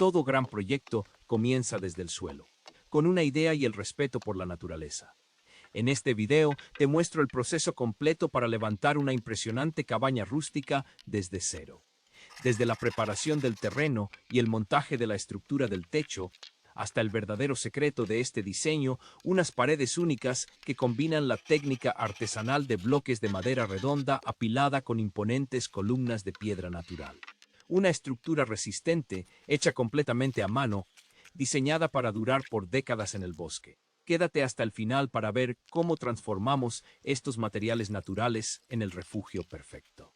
todo gran proyecto comienza desde el suelo, con una idea y el respeto por la naturaleza. En este video te muestro el proceso completo para levantar una impresionante cabaña rústica desde cero. Desde la preparación del terreno y el montaje de la estructura del techo, hasta el verdadero secreto de este diseño, unas paredes únicas que combinan la técnica artesanal de bloques de madera redonda apilada con imponentes columnas de piedra natural. Una estructura resistente, hecha completamente a mano, diseñada para durar por décadas en el bosque. Quédate hasta el final para ver cómo transformamos estos materiales naturales en el refugio perfecto.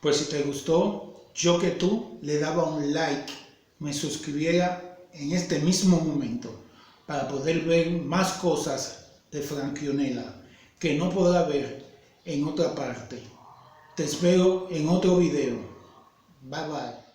Pues si te gustó, yo que tú le daba un like, me suscribiera en este mismo momento para poder ver más cosas de Franquionela que no podrá ver en otra parte. Te espero en otro video. Bye bye.